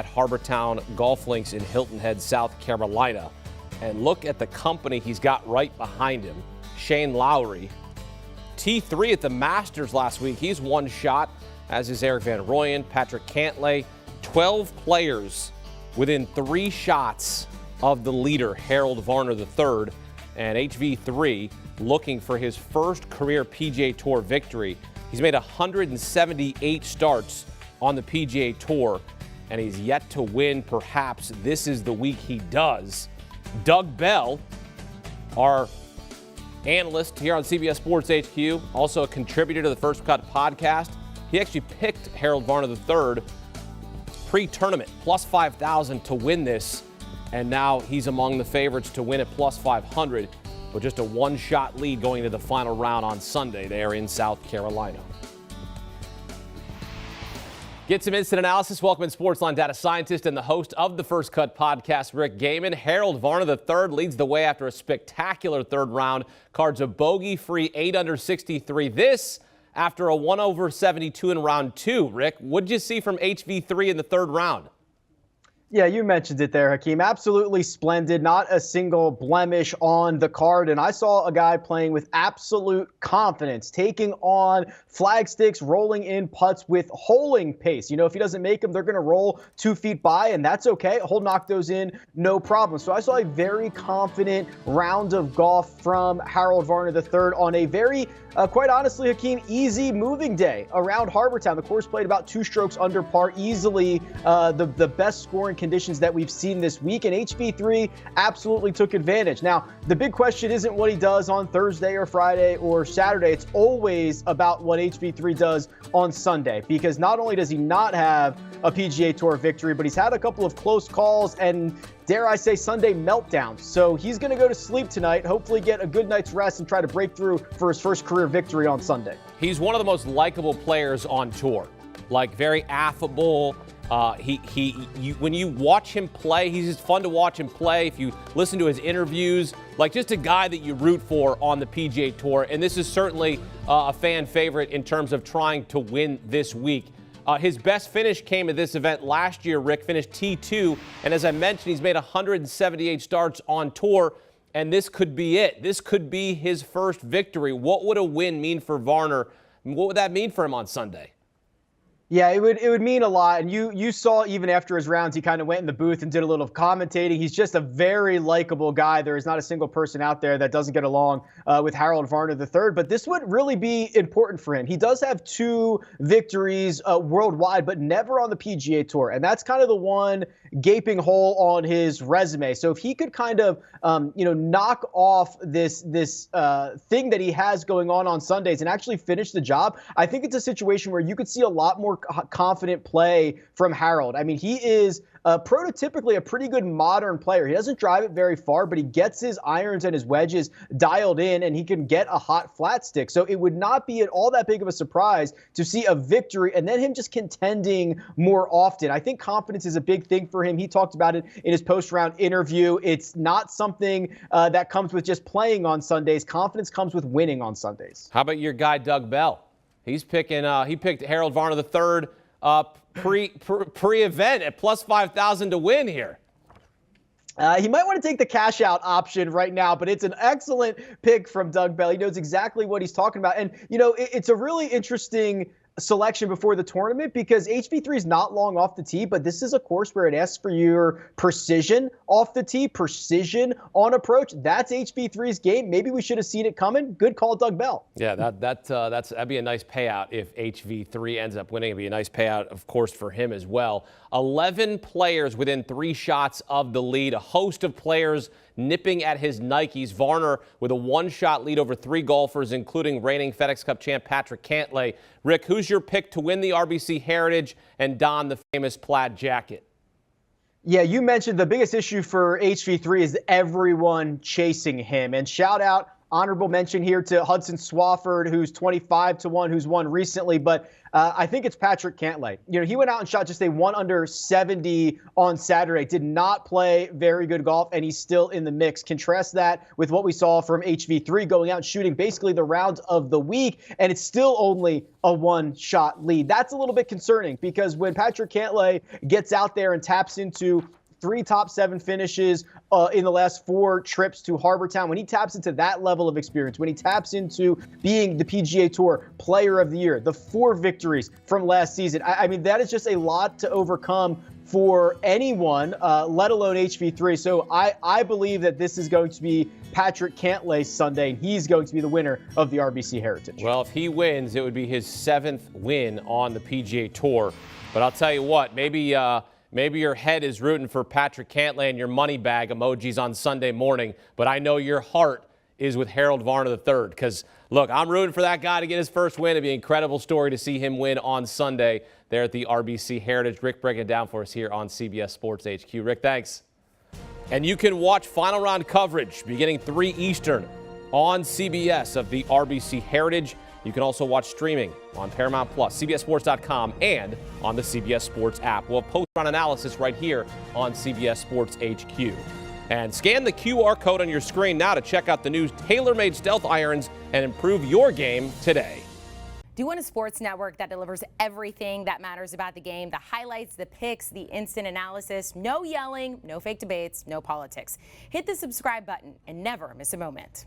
at Harbortown Golf Links in Hilton Head, South Carolina. And look at the company he's got right behind him. Shane Lowry, T3 at the Masters last week. He's one shot, as is Eric Van Rooyen, Patrick Cantlay. 12 players within 3 shots of the leader, Harold Varner III. And HV3 looking for his first career PGA Tour victory. He's made 178 starts on the PGA Tour, and he's yet to win. Perhaps this is the week he does. Doug Bell, our analyst here on CBS Sports HQ, also a contributor to the First Cut podcast. He actually picked Harold Varner III pre-tournament, plus 5,000 to win this, and now he's among the favorites to win at plus 500, with just a one-shot lead going into the final round on Sunday there in South Carolina. Get some instant analysis. Welcome in Sportsline data scientist and the host of the First Cut podcast, Rick Gehman. Harold Varner III leads the way after a spectacular third round. Cards a bogey-free 8 under 63. This after a 1 over 72 in round 2. Rick, what did you see from HV3 in the third round? Yeah, you mentioned it there, Hakeem. Absolutely splendid. Not a single blemish on the card. And I saw a guy playing with absolute confidence, taking on flag sticks, rolling in putts with holing pace. You know, if he doesn't make them, they're going to roll 2 feet by, and that's okay. He'll knock those in, no problem. So I saw a very confident round of golf from Harold Varner III on a very, quite honestly, Hakeem, easy moving day around Harbortown. The course played about 2 strokes under par, easily the best scoring conditions that we've seen this week, and HV3 absolutely took advantage. Now, the big question isn't what he does on Thursday or Friday or Saturday. It's always about what HV3 does on Sunday, because not only does he not have a PGA Tour victory, but he's had a couple of close calls and, dare I say, Sunday meltdowns. So he's going to go to sleep tonight, hopefully get a good night's rest, and try to break through for his first career victory on Sunday. He's one of the most likable players on tour, like very affable. When you watch him play, he's just fun to watch him play. If you listen to his interviews, like just a guy that you root for on the PGA Tour. And this is certainly a fan favorite in terms of trying to win this week. His best finish came at this event last year. Rick finished T2. And as I mentioned, he's made 178 starts on tour. And this could be it. This could be his first victory. What would a win mean for Varner? What would that mean for him on Sunday? Yeah, it would mean a lot. And you saw even after his rounds, he kind of went in the booth and did a little commentating. He's just a very likable guy. There is not a single person out there that doesn't get along with Harold Varner III. But this would really be important for him. He does have 2 victories worldwide, but never on the PGA Tour. And that's kind of the one gaping hole on his resume. So if he could kind of, knock off this thing that he has going on Sundays and actually finish the job, I think it's a situation where you could see a lot more confident play from Harold. I mean, he is prototypically a pretty good modern player. He doesn't drive it very far, but he gets his irons and his wedges dialed in, and he can get a hot flat stick. So it would not be at all that big of a surprise to see a victory and then him just contending more often. I think confidence is a big thing for him. He talked about it in his post-round interview. It's not something that comes with just playing on Sundays. Confidence comes with winning on Sundays. How about your guy, Doug Bell? He's picking. He picked Harold Varner III pre-event at plus 5,000 to win here. He might want to take the cash out option right now, but it's an excellent pick from Doug Bell. He knows exactly what he's talking about. And, it's a really interesting selection before the tournament because HV3 is not long off the tee, but this is a course where it asks for your precision off the tee, precision on approach. That's HV3's game. Maybe we should have seen it coming. Good call, Doug Bell. Yeah, that'd be a nice payout if HV3 ends up winning. It'd be a nice payout, of course, for him as well. 11 players within 3 shots of the lead. A host of players nipping at his Nikes. Varner with a 1-shot lead over 3 golfers, including reigning FedEx Cup champ Patrick Cantlay. Rick, who's your pick to win the RBC Heritage and don the famous plaid jacket? Yeah, you mentioned the biggest issue for HV3 is everyone chasing him. And shout out Honorable mention here to Hudson Swafford, who's 25-1, who's won recently. But I think it's Patrick Cantlay. He went out and shot just a 1 under 70 on Saturday. Did not play very good golf, and he's still in the mix. Contrast that with what we saw from HV3 going out and shooting basically the round of the week, and it's still only a 1-shot lead. That's a little bit concerning because when Patrick Cantlay gets out there and taps into 3 top 7 finishes in the last 4 trips to Harbortown, when he taps into that level of experience, when he taps into being the PGA Tour Player of the Year, the 4 victories from last season, I mean, that is just a lot to overcome for anyone, let alone HV3. So I believe that this is going to be Patrick Cantlay's Sunday, and he's going to be the winner of the RBC Heritage. Well, if he wins, it would be his 7th win on the PGA Tour. But I'll tell you what, maybe your head is rooting for Patrick Cantlay and your money bag emojis on Sunday morning, but I know your heart is with Harold Varner III because, look, I'm rooting for that guy to get his first win. It'd be an incredible story to see him win on Sunday there at the RBC Heritage. Rick breaking it down for us here on CBS Sports HQ. Rick, thanks. And you can watch final round coverage beginning 3 Eastern on CBS of the RBC Heritage. You can also watch streaming on Paramount+, CBSSports.com, and on the CBS Sports app. We'll have post-round analysis right here on CBS Sports HQ. And scan the QR code on your screen now to check out the new tailor-made stealth irons and improve your game today. Do you want a sports network that delivers everything that matters about the game? The highlights, the picks, the instant analysis, no yelling, no fake debates, no politics. Hit the subscribe button and never miss a moment.